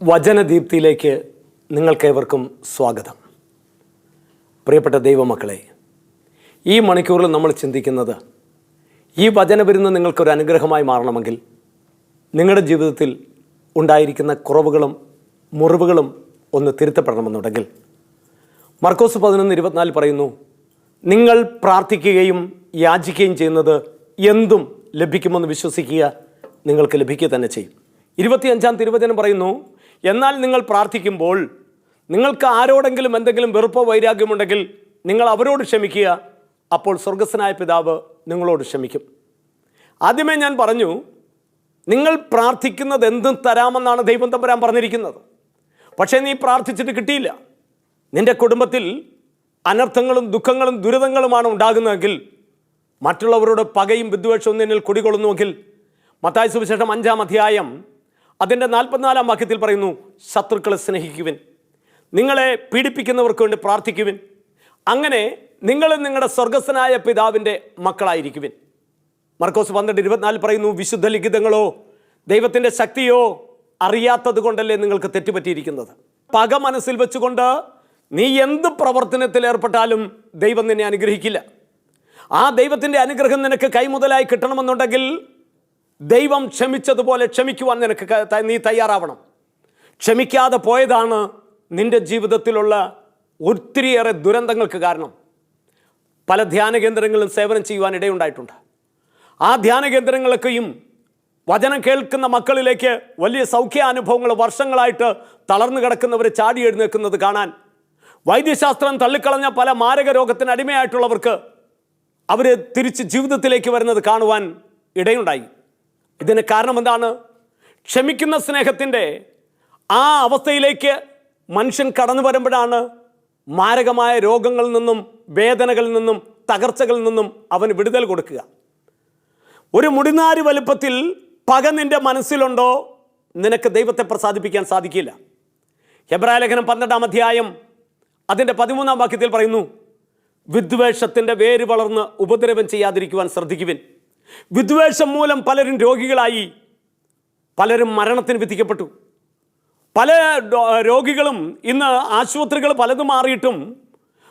വചനദീപ്തിയിലേക്ക് നിങ്ങൾക്കേവർക്കും സ്വാഗതം. പ്രിയപ്പെട്ട ദൈവമക്കളെ, ഈ മണിക്കൂറിൽ നമ്മൾ ചിന്തിക്കുന്നത് ഈ വചനവിരുന്ന് നിങ്ങൾക്കൊരു അനുഗ്രഹമായി മാറണമെങ്കിൽ നിങ്ങളുടെ ജീവിതത്തിൽ ഉണ്ടായിരിക്കുന്ന കുറവുകളും മുറിവുകളും ഒന്ന് തിരുത്തപ്പെടണമെന്നുണ്ടെങ്കിൽ മർക്കോസ് 11:24 പറയുന്നു, നിങ്ങൾ പ്രാർത്ഥിക്കുകയും യാചിക്കുകയും ചെയ്യുന്നത് എന്തും ലഭിക്കുമെന്ന് വിശ്വസിക്കുക, നിങ്ങൾക്ക് ലഭിക്കുക തന്നെ ചെയ്യും. 25-ാം തിരുവചനം പറയുന്നു, എന്നാൽ നിങ്ങൾ പ്രാർത്ഥിക്കുമ്പോൾ നിങ്ങൾക്ക് ആരോടെങ്കിലും എന്തെങ്കിലും വെറുപ്പോ വൈരാഗ്യമുണ്ടെങ്കിൽ നിങ്ങൾ അവരോട് ക്ഷമിക്കുക, അപ്പോൾ സ്വർഗസ്ഥനായ പിതാവ് നിങ്ങളോട് ക്ഷമിക്കും. ആദ്യമേ ഞാൻ പറഞ്ഞു, നിങ്ങൾ പ്രാർത്ഥിക്കുന്നത് എന്തും തരാമെന്നാണ് ദൈവം തമ്പുരാൻ പറഞ്ഞിരിക്കുന്നത്. പക്ഷേ നീ പ്രാർത്ഥിച്ചിട്ട് കിട്ടിയില്ല, നിൻ്റെ കുടുംബത്തിൽ അനർത്ഥങ്ങളും ദുഃഖങ്ങളും ദുരിതങ്ങളുമാണ് ഉണ്ടാകുന്നതെങ്കിൽ, മറ്റുള്ളവരോട് പകയും വിദ്വേഷവും നിന്നിൽ കുടികൊള്ളുന്നുവെങ്കിൽ, മത്തായി സുവിശേഷം 5-ാം അധ്യായം അതിൻ്റെ 44-ാം വാക്യത്തിൽ പറയുന്നു, ശത്രുക്കളെ സ്നേഹിക്കുവിൻ, നിങ്ങളെ പീഡിപ്പിക്കുന്നവർക്ക് വേണ്ടി പ്രാർത്ഥിക്കുവിൻ, അങ്ങനെ നിങ്ങൾ നിങ്ങളുടെ സ്വർഗസ്ഥനായ പിതാവിൻ്റെ മക്കളായിരിക്കുവിൻ. മർക്കോസ് 12:24 പറയുന്നു, വിശുദ്ധ ലിഖിതങ്ങളോ ദൈവത്തിൻ്റെ ശക്തിയോ അറിയാത്തത് കൊണ്ടല്ലേ നിങ്ങൾക്ക് തെറ്റുപറ്റിയിരിക്കുന്നത്. പക മനസ്സിൽ വെച്ചുകൊണ്ട് നീ എന്ത് പ്രവർത്തനത്തിൽ ഏർപ്പെട്ടാലും ദൈവം നിന്നെ അനുഗ്രഹിക്കില്ല. ആ ദൈവത്തിൻ്റെ അനുഗ്രഹം നിനക്ക് കൈമുതലായി കിട്ടണമെന്നുണ്ടെങ്കിൽ ദൈവം ക്ഷമിച്ചതുപോലെ ക്ഷമിക്കുവാൻ നീ തയ്യാറാവണം. ക്ഷമിക്കാതെ പോയതാണ് നിൻ്റെ ജീവിതത്തിലുള്ള ഒത്തിരിയേറെ ദുരന്തങ്ങൾക്ക് കാരണം. പല ധ്യാന കേന്ദ്രങ്ങളിലും സേവനം ചെയ്യുവാൻ ഇടയുണ്ടായിട്ടുണ്ട്. ആ ധ്യാന കേന്ദ്രങ്ങളൊക്കെയും വചനം കേൾക്കുന്ന മക്കളിലേക്ക് വലിയ സൗഖ്യാനുഭവങ്ങൾ വർഷങ്ങളായിട്ട് തളർന്നു കിടക്കുന്നവർ ചാടി എഴുന്നേൽക്കുന്നത് കാണാൻ, വൈദ്യശാസ്ത്രം തള്ളിക്കളഞ്ഞ പല മാരക രോഗത്തിന് അടിമയായിട്ടുള്ളവർക്ക് അവർ തിരിച്ച് ജീവിതത്തിലേക്ക് വരുന്നത് കാണുവാൻ ഇടയുണ്ടായി. ഇതിന് കാരണം എന്താണ്? ക്ഷമിക്കുന്ന സ്നേഹത്തിൻ്റെ ആ അവസ്ഥയിലേക്ക് മനുഷ്യൻ കടന്നു വരുമ്പോഴാണ് മാരകമായ രോഗങ്ങളിൽ നിന്നും വേദനകളിൽ നിന്നും തകർച്ചകളിൽ നിന്നും അവന് വിടുതൽ കൊടുക്കുക. ഒരു മുടിനാരി വലുപ്പത്തിൽ പക നിൻ്റെ മനസ്സിലുണ്ടോ, നിനക്ക് ദൈവത്തെ പ്രസാദിപ്പിക്കാൻ സാധിക്കില്ല. ഹെബ്രായ ലേഖനം 12-ാം അധ്യായം അതിൻ്റെ 13-ാം വാക്യത്തിൽ പറയുന്നു, വിദ്വേഷത്തിൻ്റെ വേര് വളർന്ന് ഉപദ്രവം ചെയ്യാതിരിക്കുവാൻ ശ്രദ്ധിക്കുവിൻ. വിദ്വേഷം മൂലം പലരും രോഗികളായി, പലരും മരണത്തിന് വിധിക്കപ്പെട്ടു. പല രോഗികളും ഇന്ന് ആശുപത്രികൾ പലതും മാറിയിട്ടും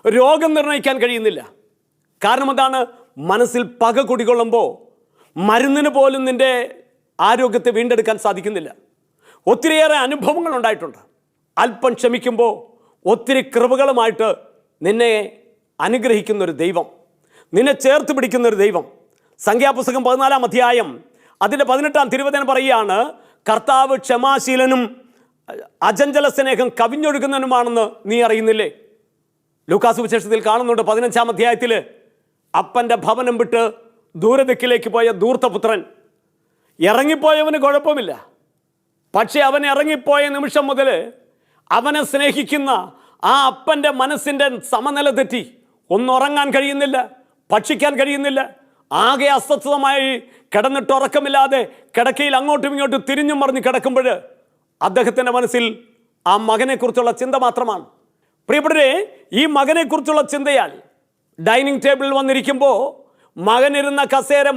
രോഗം നിർണ്ണയിക്കാൻ കഴിയുന്നില്ല. കാരണം എന്താണ്? മനസ്സിൽ പക കുടികൊള്ളുമ്പോൾ മരുന്നിന് പോലും നിൻ്റെ ആരോഗ്യത്തെ വീണ്ടെടുക്കാൻ സാധിക്കുന്നില്ല. ഒത്തിരിയേറെ അനുഭവങ്ങൾ ഉണ്ടായിട്ടുണ്ട്. അല്പം ക്ഷമിക്കുമ്പോൾ ഒത്തിരി കൃപകളുമായിട്ട് നിന്നെ അനുഗ്രഹിക്കുന്നൊരു ദൈവം, നിന്നെ ചേർത്ത് പിടിക്കുന്നൊരു ദൈവം. സംഖ്യാപുസ്തകം 14-ാം അധ്യായം അതിൻ്റെ 18-ാം തിരുവചനം പറയുകയാണ്, കർത്താവ് ക്ഷമാശീലനും അചഞ്ചല സ്നേഹം കവിഞ്ഞൊഴുകുന്നവനുമാണെന്ന് നീ അറിയുന്നില്ലേ? ലൂക്കാസ് വിശേഷത്തിൽ കാണുന്നുണ്ട് 15-ാം അധ്യായത്തിൽ, അപ്പൻ്റെ ഭവനം വിട്ട് ദൂരദിക്കിലേക്ക് പോയ ധൂർത്തപുത്രൻ. ഇറങ്ങിപ്പോയവന് കുഴപ്പമില്ല, പക്ഷേ അവൻ ഇറങ്ങിപ്പോയ നിമിഷം മുതൽ അവനെ സ്നേഹിക്കുന്ന ആ അപ്പൻ്റെ മനസ്സിൻ്റെ സമനില തെറ്റി. ഒന്നുറങ്ങാൻ കഴിയുന്നില്ല, ഭക്ഷിക്കാൻ കഴിയുന്നില്ല, ആകെ അസ്വസ്ഥമായി കിടന്നിട്ട് ഉറക്കമില്ലാതെ കിടക്കയിൽ അങ്ങോട്ടും ഇങ്ങോട്ടും തിരിഞ്ഞും മറിഞ്ഞ് കിടക്കുമ്പോൾ അദ്ദേഹത്തിൻ്റെ മനസ്സിൽ ആ മകനെക്കുറിച്ചുള്ള ചിന്ത മാത്രമാണ്. പ്രിയപ്പെട്ടവരെ, ഈ മകനെക്കുറിച്ചുള്ള ചിന്തയാൽ ഡൈനിങ് ടേബിളിൽ വന്നിരിക്കുമ്പോൾ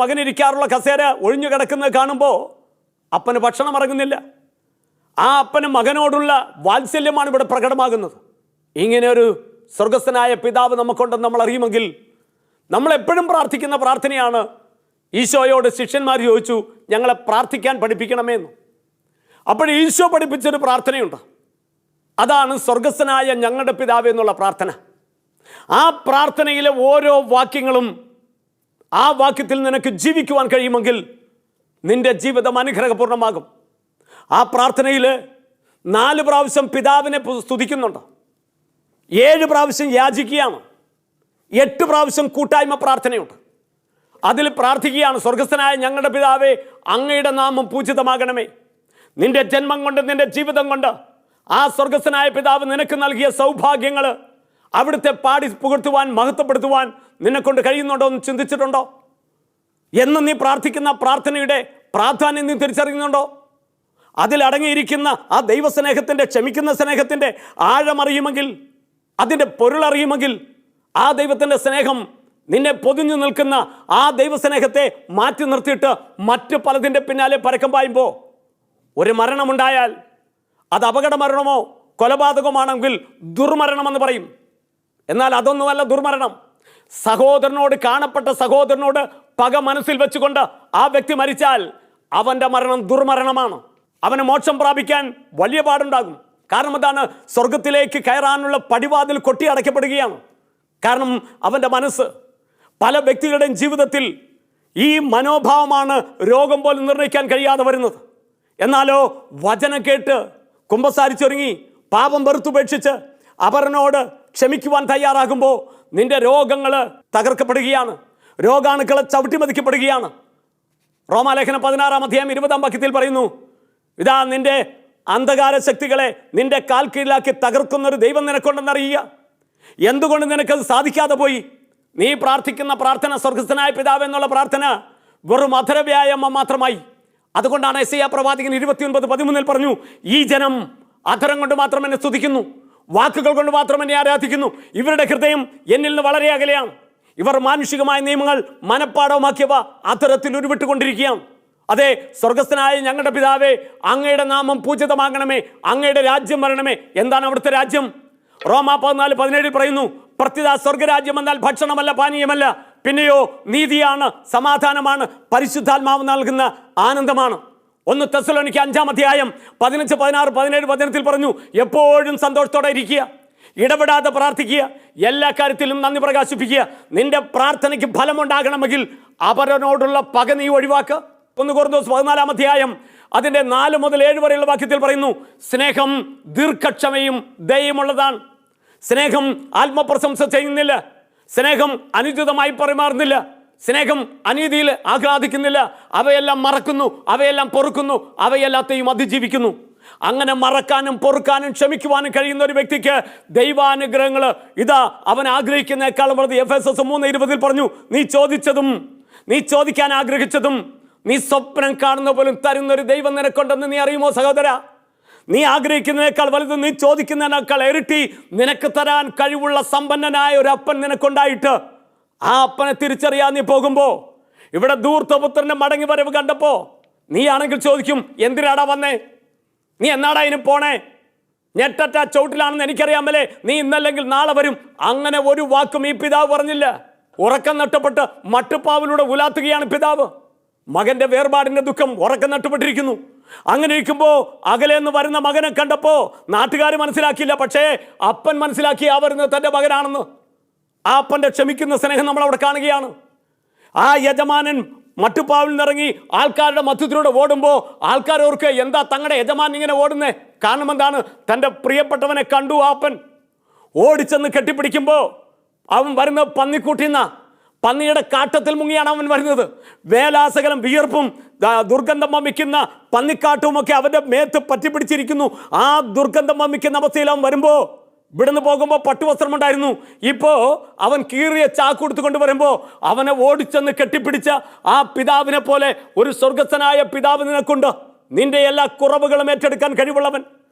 മകനിരിക്കാറുള്ള കസേര ഒഴിഞ്ഞു കിടക്കുന്നത് കാണുമ്പോൾ അപ്പന് ഭക്ഷണം ഇറങ്ങുന്നില്ല. ആ അപ്പന് മകനോടുള്ള വാത്സല്യമാണ് ഇവിടെ പ്രകടമാകുന്നത്. ഇങ്ങനെ ഒരു സ്വർഗസ്ഥനായ പിതാവ് നമുക്കുണ്ടെന്ന് നമ്മൾ അറിയുമെങ്കിൽ നമ്മൾ എപ്പോഴും പ്രാർത്ഥിക്കുന്ന പ്രാർത്ഥനയാണ്, ഈശോയോട് ശിഷ്യന്മാർ ചോദിച്ചു, ഞങ്ങളെ പ്രാർത്ഥിക്കാൻ പഠിപ്പിക്കണമെന്ന്. അപ്പോൾ ഈശോ പഠിപ്പിച്ചൊരു പ്രാർത്ഥനയുണ്ട്, അതാണ് സ്വർഗസ്ഥനായ ഞങ്ങളുടെ പിതാവ് എന്നുള്ള പ്രാർത്ഥന. ആ പ്രാർത്ഥനയിലെ ഓരോ വാക്യങ്ങളും, ആ വാക്യത്തിൽ നിനക്ക് ജീവിക്കുവാൻ കഴിയുമെങ്കിൽ നിന്റെ ജീവിതം അനുഗ്രഹപൂർണ്ണമാകും. ആ പ്രാർത്ഥനയിൽ 4 പ്രാവശ്യം പിതാവിനെ സ്തുതിക്കുന്നുണ്ട്, 7 പ്രാവശ്യം യാചിക്കുകയാണ്, 8 പ്രാവശ്യം കൂട്ടായ്മ പ്രാർത്ഥനയുണ്ട്. അതിൽ പ്രാർത്ഥിക്കുകയാണ്, സ്വർഗസ്ഥനായ ഞങ്ങളുടെ പിതാവേ, അങ്ങയുടെ നാമം പൂജിതമാകണമേ. നിന്റെ ജന്മം കൊണ്ട്, നിന്റെ ജീവിതം കൊണ്ട് ആ സ്വർഗസ്ഥനായ പിതാവ് നിനക്ക് നൽകിയ സൗഭാഗ്യങ്ങൾ അവിടുത്തെ പാടി പുകഴ്ത്തുവാൻ, മഹത്വപ്പെടുത്തുവാൻ നിന്നെക്കൊണ്ട് കഴിയുന്നുണ്ടോ എന്ന് ചിന്തിച്ചിട്ടുണ്ടോ? എന്ന് നീ പ്രാർത്ഥിക്കുന്ന പ്രാർത്ഥനയുടെ പ്രാധാന്യം നീ തിരിച്ചറിയുന്നുണ്ടോ? അതിലടങ്ങിയിരിക്കുന്ന ആ ദൈവസ്നേഹത്തിൻ്റെ, ക്ഷമിക്കുന്ന സ്നേഹത്തിൻ്റെ ആഴമറിയുമെങ്കിൽ, അതിൻ്റെ പൊരുളറിയുമെങ്കിൽ, ആ ദൈവത്തിൻ്റെ സ്നേഹം നിന്നെ പൊതിഞ്ഞു നിൽക്കുന്ന ആ ദൈവസ്നേഹത്തെ മാറ്റി നിർത്തിയിട്ട് മറ്റു പലതിൻ്റെ പിന്നാലെ പരക്കം പായുമ്പോൾ ഒരു മരണമുണ്ടായാൽ അത് അപകടമരണമോ കൊലപാതകമാണെങ്കിൽ ദുർമരണമെന്ന് പറയും. എന്നാൽ അതൊന്നുമല്ല ദുർമരണം. സഹോദരനോട്, കാണപ്പെട്ട സഹോദരനോട് പക മനസ്സിൽ വെച്ചുകൊണ്ട് ആ വ്യക്തി മരിച്ചാൽ അവൻ്റെ മരണം ദുർമരണമാണ്. അവന് മോക്ഷം പ്രാപിക്കാൻ വലിയ പാടുണ്ടാകും. കാരണം എന്താണ്? സ്വർഗത്തിലേക്ക് കയറാനുള്ള പടിവാതിൽ കൊട്ടി അടയ്ക്കപ്പെടുകയാണ്. കാരണം അവൻ്റെ മനസ്സ്. പല വ്യക്തികളുടെയും ജീവിതത്തിൽ ഈ മനോഭാവമാണ് രോഗം പോലും നിർണ്ണയിക്കാൻ കഴിയാതെ വരുന്നത്. എന്നാലോ വചനം കേട്ട് കുമ്പസാരിച്ചൊരുങ്ങി പാപം വെറുത്തുപേക്ഷിച്ച് അവരനോട് ക്ഷമിക്കുവാൻ തയ്യാറാകുമ്പോൾ നിന്റെ രോഗങ്ങൾ തകർക്കപ്പെടുകയാണ്, രോഗാണുക്കളെ ചവിട്ടിമതിക്കപ്പെടുകയാണ്. റോമാലേഖനം 16-ാം അധ്യായം 20-ാം വാക്യത്തിൽ പറയുന്നു, ഇതാ നിന്റെ അന്ധകാര ശക്തികളെ നിന്റെ കാൽ കീഴിലാക്കി തകർക്കുന്നൊരു ദൈവം നിനക്കൊണ്ടെന്നറിയുക. എന്തുകൊണ്ട് നിനക്കത് സാധിക്കാതെ പോയി? നീ പ്രാർത്ഥിക്കുന്ന പ്രാർത്ഥന, സ്വർഗസ്ഥനായ പിതാവ് എന്നുള്ള പ്രാർത്ഥന വെറും അധരവ്യായാമം മാത്രമായി. അതുകൊണ്ടാണ് യെശയ്യാ പ്രവാചകൻ 29:13 പറഞ്ഞു, ഈ ജനം അധരം കൊണ്ട് മാത്രം എന്നെ സ്തുതിക്കുന്നു, വാക്കുകൾ കൊണ്ട് മാത്രം എന്നെ ആരാധിക്കുന്നു, ഇവരുടെ ഹൃദയം എന്നിൽ നിന്ന് വളരെ അകലെയാണ്. ഇവർ മാനുഷികമായ നിയമങ്ങൾ മനഃപ്പാടമാക്കിയവ അധരത്തിൽ ഉരുവിട്ടുകൊണ്ടിരിക്കുകയാണ്. അതെ, സ്വർഗസ്ഥനായ ഞങ്ങളുടെ പിതാവേ, അങ്ങയുടെ നാമം പൂജിതമാകണമേ, അങ്ങയുടെ രാജ്യം വരണമേ. എന്താണ് അവിടുത്തെ രാജ്യം? റോമാ 14:17 പറയുന്നു, പ്രത്യുത സ്വർഗരാജ്യം എന്നാൽ ഭക്ഷണമല്ല, പാനീയമല്ല, പിന്നെയോ നീതിയാണ്, സമാധാനമാണ്, പരിശുദ്ധാത്മാവ് നൽകുന്ന ആനന്ദമാണ്. 1 തെസ്സലോനിക്ക 5-ാം അധ്യായം 15, 16, 17 വചനത്തിൽ പറഞ്ഞു, എപ്പോഴും സന്തോഷത്തോടെ ഇരിക്കുക, ഇടപെടാതെ പ്രാർത്ഥിക്കുക, എല്ലാ കാര്യത്തിലും നന്ദി പ്രകാശിപ്പിക്കുക. നിന്റെ പ്രാർത്ഥനയ്ക്ക് ഫലമുണ്ടാകണമെങ്കിൽ അവരനോടുള്ള പക നീ ഒഴിവാക്കുക. 1 കൊരിന്ത്യർ 14-ാം അധ്യായം അതിൻ്റെ 4 മുതൽ 7 വരെയുള്ള വാക്യത്തിൽ പറയുന്നു, സ്നേഹം ദീർഘക്ഷമയും ദയയുമുള്ളതാണ്. സ്നേഹം ആത്മപ്രശംസ ചെയ്യുന്നില്ല, സ്നേഹം അനുചിതമായി പെരുമാറുന്നില്ല, സ്നേഹം അനീതിയിൽ ആഹ്ലാദിക്കുന്നില്ല, അവയെല്ലാം മറക്കുന്നു, അവയെല്ലാം പൊറുക്കുന്നു, അവയെല്ലാത്തെയും അതിജീവിക്കുന്നു. അങ്ങനെ മറക്കാനും പൊറുക്കാനും ക്ഷമിക്കുവാനും കഴിയുന്ന ഒരു വ്യക്തിക്ക് ദൈവാനുഗ്രഹങ്ങൾ ഇതാ അവൻ ആഗ്രഹിക്കുന്നേക്കാളും വളരെ. എഫെസസ് 3:20 പറഞ്ഞു, നീ ചോദിച്ചതും നീ ചോദിക്കാൻ ആഗ്രഹിച്ചതും നീ സ്വപ്നം കാണുന്ന പോലും തരുന്നൊരു ദൈവം നിനക്കുണ്ടെന്ന് നീ അറിയുമോ സഹോദര? നീ ആഗ്രഹിക്കുന്നതിനേക്കാൾ വലുത്, നീ ചോദിക്കുന്നതിനേക്കാൾ ഇരട്ടി നിനക്ക് തരാൻ കഴിവുള്ള സമ്പന്നനായ ഒരു അപ്പൻ നിനക്കുണ്ടായിട്ട് ആ അപ്പനെ തിരിച്ചറിയാൻ നീ പോകുമ്പോൾ, ഇവിടെ ധൂർത്തപുത്രന്റെ മടങ്ങി വരവ് കണ്ടപ്പോൾ നീ ആണെങ്കിൽ ചോദിക്കും, എന്തിനാടാ വന്നേ? നീ എന്നാടാ ഇനി പോണേ? ഞെട്ടറ്റ ചവിട്ടിലാണെന്ന് എനിക്കറിയാമല്ലേ, നീ ഇന്നല്ലെങ്കിൽ നാളെ വരും. അങ്ങനെ ഒരു വാക്കും ഈ പിതാവ് പറഞ്ഞില്ല. ഉറക്കം നഷ്ടപ്പെട്ട് മട്ടുപ്പാവിലൂടെ ഉലാത്തുകയാണ് പിതാവ്. മകന്റെ വേർപാടിന്റെ ദുഃഖം ഉറക്കം നഷ്ടപ്പെട്ടിരിക്കുന്നു. അങ്ങനെ ഇരിക്കുമ്പോൾ അകലെ നിന്ന് വരുന്ന മകനെ കണ്ടപ്പോൾ നാട്ടുകാർ മനസ്സിലാക്കിയില്ല, പക്ഷേ അപ്പൻ മനസ്സിലാക്കി ആ വരുന്നത് തൻ്റെ മകനാണെന്ന്. ആ അപ്പൻ്റെ ക്ഷമിക്കുന്ന സ്നേഹം നമ്മളവിടെ കാണുകയാണ്. ആ യജമാനൻ മട്ടുപ്പാവിൽ നിന്നിറങ്ങി ആൾക്കാരുടെ മധ്യത്തിലൂടെ ഓടുമ്പോൾ ആൾക്കാർ ഓർക്കുക, എന്താ തങ്ങളുടെ യജമാൻ ഇങ്ങനെ ഓടുന്നേ? കാരണം എന്താണ്? തൻ്റെ പ്രിയപ്പെട്ടവനെ കണ്ടു. ആപ്പൻ ഓടിച്ചെന്ന് കെട്ടിപ്പിടിക്കുമ്പോൾ അവൻ വരുന്നത് പന്നിക്കൂട്ടിന്ന പന്നിയുടെ കാട്ടത്തിൽ മുങ്ങിയാണ് അവൻ വരുന്നത്. വേലാസകലം വിയർപ്പും ദുർഗന്ധം വമിക്കുന്ന പന്നിക്കാട്ടുമൊക്കെ അവൻ്റെ മേത്ത് പറ്റിപ്പിടിച്ചിരിക്കുന്നു. ആ ദുർഗന്ധം വമിക്കുന്ന അവസ്ഥയിൽ അവൻ വരുമ്പോൾ, ഇവിടുന്ന് പോകുമ്പോൾ പട്ടുവസ്ത്രമുണ്ടായിരുന്നു, ഇപ്പോൾ അവൻ കീറിയ ചാക്കുടുത്തുകൊണ്ട് വരുമ്പോൾ അവനെ ഓടിച്ചെന്ന് കെട്ടിപ്പിടിച്ച ആ പിതാവിനെ പോലെ ഒരു സ്വർഗസ്ഥനായ പിതാവ് നിനക്കുണ്ട്. നിന്റെ എല്ലാ കുറവുകളും ഏറ്റെടുക്കാൻ കഴിവുള്ളവൻ,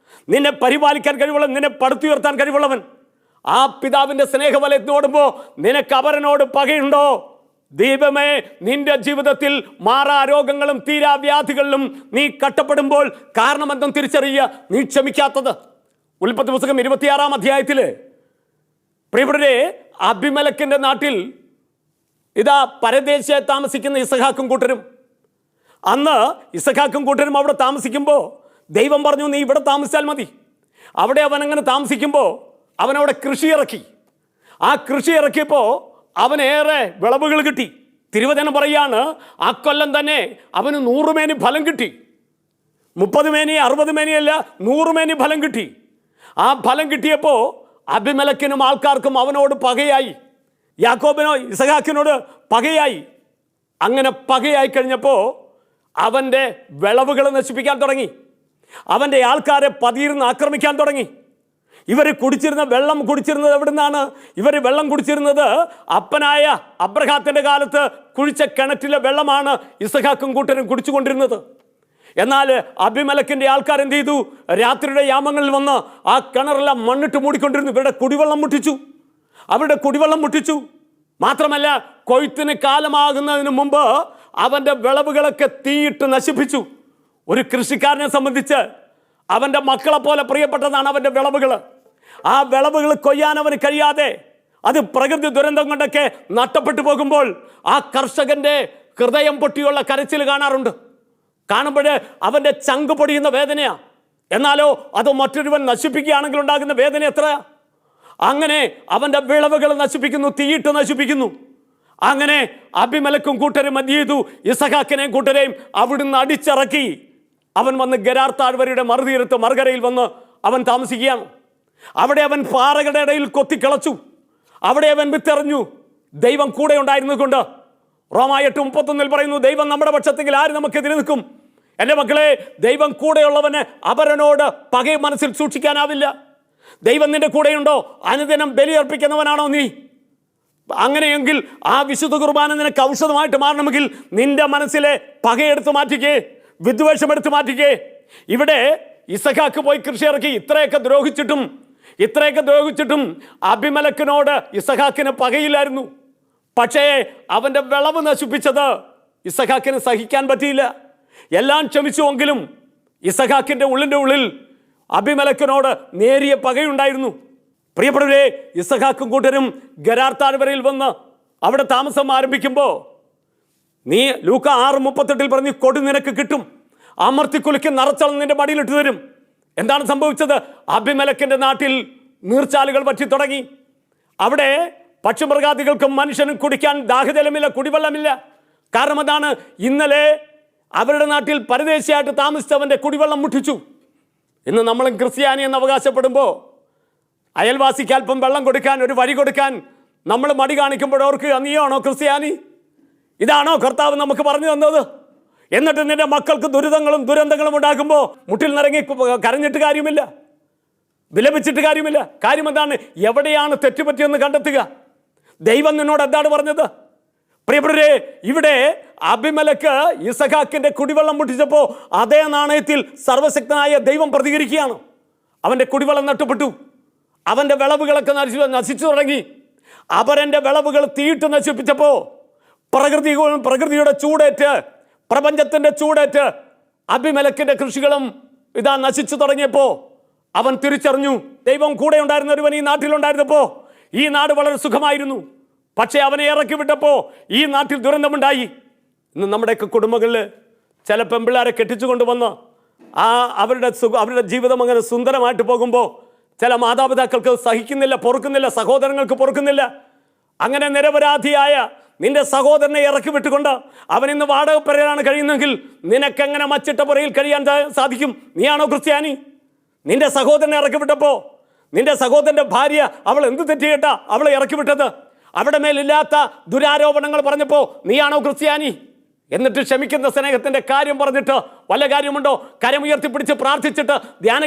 നിന്നെ പരിപാലിക്കാൻ കഴിവുള്ളവൻ, നിന്നെ പടുത്തുയർത്താൻ കഴിവുള്ളവൻ. ആ പിതാവിൻ്റെ സ്നേഹവലയത്തിനോടുമ്പോൾ നിനക്ക് അവരനോട് പകയുണ്ടോ? ദൈവമേ, നിന്റെ ജീവിതത്തിൽ മാറാ രോഗങ്ങളും തീരാവ്യാധികളിലും നീ കഷ്ടപ്പെടുമ്പോൾ കാരണമെന്തും തിരിച്ചറിയുക. നീ ക്ഷമിക്കാത്തത്. ഉൽപ്പത്തി പുസ്തകം 26-ാം അധ്യായത്തിൽ പ്രിയപ്പെട്ടവരെ, അബിമേലെക്കിന്റെ നാട്ടിൽ ഇതാ പരദേശിയായി താമസിക്കുന്ന ഇസഹാക്കും കൂട്ടരും. അന്ന് ഇസഹാക്കും കൂട്ടരും അവിടെ താമസിക്കുമ്പോൾ ദൈവം പറഞ്ഞു, നീ ഇവിടെ താമസിച്ചാൽ മതി. അവിടെ അവൻ അങ്ങനെ താമസിക്കുമ്പോൾ അവനവിടെ കൃഷി ഇറക്കി. ആ കൃഷി ഇറക്കിയപ്പോൾ അവനേറെ വിളവുകൾ കിട്ടി. തിരുവചനം പറയാണ്, ആ കൊല്ലം തന്നെ അവന് 100 മേനി ഫലം കിട്ടി. 30 മേനി 60 മേനിയല്ല, 100 മേനി ഫലം കിട്ടി. ആ ഫലം കിട്ടിയപ്പോൾ അബിമേലെക്കിനും ആൾക്കാർക്കും അവനോട് പകയായി, യാക്കോബിനോ ഇസഹാക്കിനോട് പകയായി. അങ്ങനെ പകയായി കഴിഞ്ഞപ്പോൾ അവൻ്റെ വിളവുകൾ നശിപ്പിക്കാൻ തുടങ്ങി. അവൻ്റെ ആൾക്കാരെ പതിയിരുന്ന് ആക്രമിക്കാൻ തുടങ്ങി. ഇവർ കുടിച്ചിരുന്ന വെള്ളം കുടിച്ചിരുന്നത് എവിടെ നിന്നാണ്? ഇവർ വെള്ളം കുടിച്ചിരുന്നത് അപ്പനായ അബ്രഹാത്തിൻ്റെ കാലത്ത് കുഴിച്ച കിണറ്റിലെ വെള്ളമാണ് ഇസഹാക്കും കൂട്ടരും കുടിച്ചുകൊണ്ടിരുന്നത്. എന്നാൽ അബിമേലെക്കിൻ്റെ ആൾക്കാർ എന്ത് ചെയ്തു? രാത്രിയുടെ യാമങ്ങളിൽ വന്ന് ആ കിണറെല്ലാം മണ്ണിട്ട് മൂടിക്കൊണ്ടിരുന്നു. ഇവരുടെ കുടിവെള്ളം മുട്ടിച്ചു, അവരുടെ കുടിവെള്ളം മുട്ടിച്ചു. മാത്രമല്ല, കൊയ്ത്തിന് കാലമാകുന്നതിന് മുമ്പ് അവൻ്റെ വിളവുകളൊക്കെ തീയിട്ട് നശിപ്പിച്ചു. ഒരു കൃഷിക്കാരനെ സംബന്ധിച്ച് അവൻ്റെ മക്കളെ പോലെ പ്രിയപ്പെട്ടതാണ് അവൻ്റെ വിളവുകൾ. ആ വിളവുകൾ കൊയ്യാൻ അവന് കഴിയാതെ അത് പ്രകൃതി ദുരന്തം കൊണ്ടൊക്കെ നഷ്ടപ്പെട്ടു പോകുമ്പോൾ ആ കർഷകൻ്റെ ഹൃദയം പൊട്ടിയുള്ള കരച്ചിൽ കാണാറുണ്ട്. കാണുമ്പോൾ അവൻ്റെ ചങ്ക് പൊടിയുന്ന വേദനയാണ്. എന്നാലോ അത് മറ്റൊരുവൻ നശിപ്പിക്കുകയാണെങ്കിൽ ഉണ്ടാകുന്ന വേദന എത്രയാ? അങ്ങനെ അവൻ്റെ വിളവുകൾ നശിപ്പിക്കുന്നു, തീയിട്ട് നശിപ്പിക്കുന്നു. അങ്ങനെ അബിമേലെക്കും കൂട്ടരും എന്ത് ചെയ്തു? ഇസഹാക്കിനെയും കൂട്ടരെയും അവിടുന്ന് അടിച്ചിറക്കി അവൻ വന്ന് ഗെരാർ താഴ്വരയുടെ മറുതീരത്ത് മറുകരയിൽ വന്ന് അവൻ താമസിക്കുകയാണ്. അവിടെ അവൻ പാറകളുടെ ഇടയിൽ കൊത്തിക്കിളച്ചു. അവിടെ അവൻ വിത്തെറിഞ്ഞു. ദൈവം കൂടെ ഉണ്ടായിരുന്നത് കൊണ്ട് റോമാ 8:31 പറയുന്നു, ദൈവം നമ്മുടെ പക്ഷത്തെങ്കിൽ ആര് നമുക്കെതിരെ നിൽക്കും? എൻ്റെ മക്കളെ, ദൈവം കൂടെയുള്ളവന് അപരനോട് പകയും മനസ്സിൽ സൂക്ഷിക്കാനാവില്ല. ദൈവം നിന്റെ കൂടെയുണ്ടോ? അനുദിനം ബലിയർപ്പിക്കുന്നവനാണോ നീ? അങ്ങനെയെങ്കിൽ ആ വിശുദ്ധ കുർബാന നിനക്ക് ഔഷധമായിട്ട് മാറണമെങ്കിൽ നിന്റെ മനസ്സിലെ പകയെടുത്ത് മാറ്റിക്കേ, വിദ്വേഷം എടുത്ത് മാറ്റിക്കേ. ഇവിടെ ഇസഹാക്ക് പോയി കൃഷി ഇറക്കി. ഇത്രയൊക്കെ ദ്രോഹിച്ചിട്ടും അബിമേലെക്കിനോട് ഇസഹാക്കിന് പകയില്ലായിരുന്നു. പക്ഷേ അവൻ്റെ വിളവ് നശിപ്പിച്ചത് ഇസഹാക്കിന് സഹിക്കാൻ പറ്റിയില്ല. എല്ലാം ക്ഷമിച്ചുവെങ്കിലും ഇസഹാക്കിൻ്റെ ഉള്ളിൽ അബിമേലെക്കിനോട് നേരിയ പകയുണ്ടായിരുന്നു. പ്രിയപ്പെട്ടവരെ, ഇസഹാക്കും കൂട്ടരും ഗെരാർ താഴ്വരയിൽ വന്ന് അവിടെ താമസം ആരംഭിക്കുമ്പോൾ നീ ലൂക്ക 6:38 പറഞ്ഞ് കൊടി നിനക്ക് കിട്ടും, അമർത്തിക്കുലുക്കി നിറച്ചളം നിന്റെ മടിയിലിട്ട് തരും. എന്താണ് സംഭവിച്ചത്? അബിമേലെക്കിൻ്റെ നാട്ടിൽ നീർച്ചാലുകൾ പറ്റി തുടങ്ങി. അവിടെ പക്ഷിമൃഗാദികൾക്കും മനുഷ്യനും കുടിക്കാൻ ദാഹജലമില്ല, കുടിവെള്ളമില്ല. കാരണം അതാണ്, ഇന്നലെ അവരുടെ നാട്ടിൽ പരദേശിയായിട്ട് താമസിച്ചവൻ്റെ കുടിവെള്ളം മുട്ടിച്ചു. ഇന്ന് നമ്മളും ക്രിസ്ത്യാനി എന്ന് അവകാശപ്പെടുമ്പോൾ അയൽവാസിക്ക് അല്പം വെള്ളം കൊടുക്കാൻ, ഒരു വഴി കൊടുക്കാൻ നമ്മൾ മടി കാണിക്കുമ്പോൾ ഓർക്കുക, നീയാണോ ക്രിസ്ത്യാനി? ഇതാണോ കർത്താവ് നമുക്ക് പറഞ്ഞു തന്നത്? എന്നിട്ട് നിന്റെ മക്കൾക്ക് ദുരന്തങ്ങളും ഉണ്ടാക്കുമ്പോൾ മുട്ടിൽ നിറങ്ങി കരഞ്ഞിട്ട് കാര്യമില്ല, വിലപിച്ചിട്ട് കാര്യമില്ല. കാര്യം എന്താണ്? എവിടെയാണ് തെറ്റുപറ്റിയെന്ന് കണ്ടെത്തുക. ദൈവം നിന്നോട് എന്താണ് പറഞ്ഞത്? പ്രിയപ്പെട്ടവരെ, ഇവിടെ അബിമേലെക്ക് ഇസഹാക്കിന്റെ കുടിവെള്ളം മുട്ടിച്ചപ്പോൾ അതേ നാണയത്തിൽ സർവശക്തനായ ദൈവം പ്രതികരിക്കുകയാണ്. അവൻ്റെ കുടിവെള്ളം നഷ്ടപ്പെട്ടു, അവൻ്റെ വിളവുകളൊക്കെ നശിച്ചു തുടങ്ങി. അപരൻ്റെ വിളവുകൾ തീയിട്ട് നശിപ്പിച്ചപ്പോൾ പ്രകൃതിയുടെ ചൂടേറ്റ്, പ്രപഞ്ചത്തിൻ്റെ ചൂടേറ്റ് അബിമേലെക്കിന്റെ കൃഷികളും ഇതാ നശിച്ചു തുടങ്ങിയപ്പോൾ അവൻ തിരിച്ചറിഞ്ഞു, ദൈവം കൂടെ ഉണ്ടായിരുന്ന ഒരുവൻ ഈ നാട്ടിലുണ്ടായിരുന്നപ്പോൾ ഈ നാട് വളരെ സുഖമായിരുന്നു. പക്ഷേ അവനെ ഇറക്കി വിട്ടപ്പോൾ ഈ നാട്ടിൽ ദുരന്തമുണ്ടായി. ഇന്ന് നമ്മുടെയൊക്കെ കുടുംബങ്ങളിൽ ചില പെമ്പിള്ളാരെ കെട്ടിച്ചു കൊണ്ടുവന്ന് അവരുടെ ജീവിതം അങ്ങനെ സുന്ദരമായിട്ട് പോകുമ്പോൾ ചില മാതാപിതാക്കൾക്ക് സഹിക്കുന്നില്ല, പൊറുക്കുന്നില്ല, സഹോദരങ്ങൾക്ക് പൊറുക്കുന്നില്ല. അങ്ങനെ നിരപരാധിയായ നിന്റെ സഹോദരനെ ഇറക്കി വിട്ടുകൊണ്ട് അവൻ ഇന്ന് വാടകപ്പുരയിലാണ് കഴിയുന്നെങ്കിൽ നിനക്കെങ്ങനെ മച്ചിട്ട പുരയിൽ കഴിയാൻ സാധിക്കും? നീയാണോ ക്രിസ്ത്യാനി? നിന്റെ സഹോദരനെ ഇറക്കി വിട്ടപ്പോൾ നിന്റെ സഹോദരൻ്റെ ഭാര്യ അവൾ എന്ത് തെറ്റിയിട്ടാ അവളെ ഇറക്കി വിട്ടത്? അവിടെ മേലില്ലാത്ത ദുരാരോപണങ്ങൾ പറഞ്ഞപ്പോൾ നീയാണോ ക്രിസ്ത്യാനി? എന്നിട്ട് ക്ഷമിക്കുന്ന സ്നേഹത്തിൻ്റെ കാര്യം പറഞ്ഞിട്ട് വല്ല കാര്യമുണ്ടോ? കരമുയർത്തിപ്പിടിച്ച് പ്രാർത്ഥിച്ചിട്ട് ധ്യാന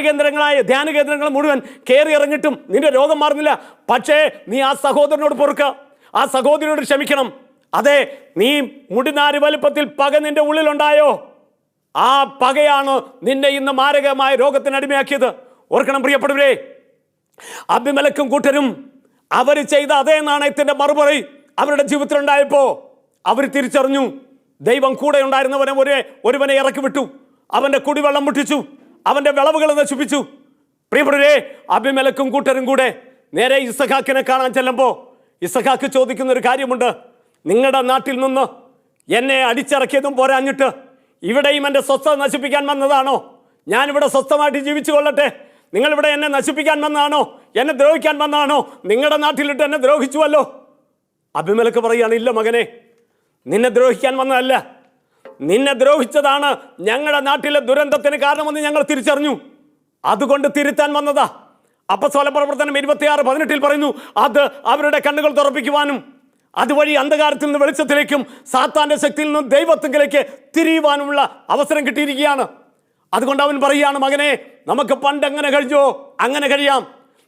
കേന്ദ്രങ്ങൾ മുഴുവൻ കയറി ഇറങ്ങിയിട്ടും നിന്റെ രോഗം മാറുന്നില്ല. പക്ഷേ നീ ആ സഹോദരനോട് പൊറുക്കുക, ആ സഹോദരനോട് ക്ഷമിക്കണം. അതെ, നീ മുടിനാര് വലുപ്പത്തിൽ പക നിന്റെ ഉള്ളിലുണ്ടായോ? ആ പകയാണ് നിന്നെ ഇന്ന് മാരകമായ രോഗത്തിന് അടിമയാക്കിയത്. ഓർക്കണം പ്രിയപ്പെട്ടവരെ, അബിമേലെക്കും കൂട്ടരും അവർ ചെയ്ത അതേ നാണയത്തിൻ്റെ മറുപടി അവരുടെ ജീവിതത്തിലുണ്ടായപ്പോൾ അവർ തിരിച്ചറിഞ്ഞു, ദൈവം കൂടെ ഉണ്ടായിരുന്നവനെ ഒരുവനെ ഇറക്കി വിട്ടു, അവൻ്റെ കുടിവെള്ളം മുട്ടിച്ചു, അവൻ്റെ വിളവുകൾ നശിപ്പിച്ചു. പ്രിയപ്പെട്ടവരെ, അബിമേലെക്കും കൂട്ടരും കൂടെ നേരെ ഇസഹാക്കിനെ കാണാൻ ചെല്ലുമ്പോൾ ഇസഹാക്ക് ചോദിക്കുന്ന ഒരു കാര്യമുണ്ട്. നിങ്ങളുടെ നാട്ടിൽ നിന്ന് എന്നെ അടിച്ചിറക്കിയതും പോരാഞ്ഞിട്ട് ഇവിടെയും എൻ്റെ സ്വസ്ഥത നശിപ്പിക്കാൻ വന്നതാണോ? ഞാനിവിടെ സ്വസ്ഥമായിട്ട് ജീവിച്ചു കൊള്ളട്ടെ, നിങ്ങളിവിടെ എന്നെ നശിപ്പിക്കാൻ വന്നതാണോ? എന്നെ ദ്രോഹിക്കാൻ വന്നതാണോ? നിങ്ങളുടെ നാട്ടിലിട്ട് എന്നെ ദ്രോഹിച്ചുവല്ലോ. അബിമേലെക്ക് പറയുകയാണ്, ഇല്ല മകനെ, നിന്നെ ദ്രോഹിക്കാൻ വന്നതല്ല, നിന്നെ ദ്രോഹിച്ചതാണ് ഞങ്ങളുടെ നാട്ടിലെ ദുരന്തത്തിന് കാരണമെന്ന് ഞങ്ങൾ തിരിച്ചറിഞ്ഞു, അതുകൊണ്ട് തിരുത്താൻ വന്നതാ. അപ്പോസ്തല പ്രവർത്തനം 26:18 പറയുന്നു, അത് അവരുടെ കണ്ണുകൾ തുറപ്പിക്കുവാനും അതുവഴി അന്ധകാരത്തിൽ നിന്ന് വെളിച്ചത്തിലേക്കും സാത്താന്റെ ശക്തിയിൽ നിന്ന് ദൈവത്വത്തിലേക്ക് തിരിയുവാനുമുള്ള അവസരം കിട്ടിയിരിക്കുകയാണ്. അതുകൊണ്ട് അവൻ പറയുകയാണ്, മകനെ, നമുക്ക് പണ്ട് എങ്ങനെ കഴിഞ്ഞോ അങ്ങനെ കഴിയാം,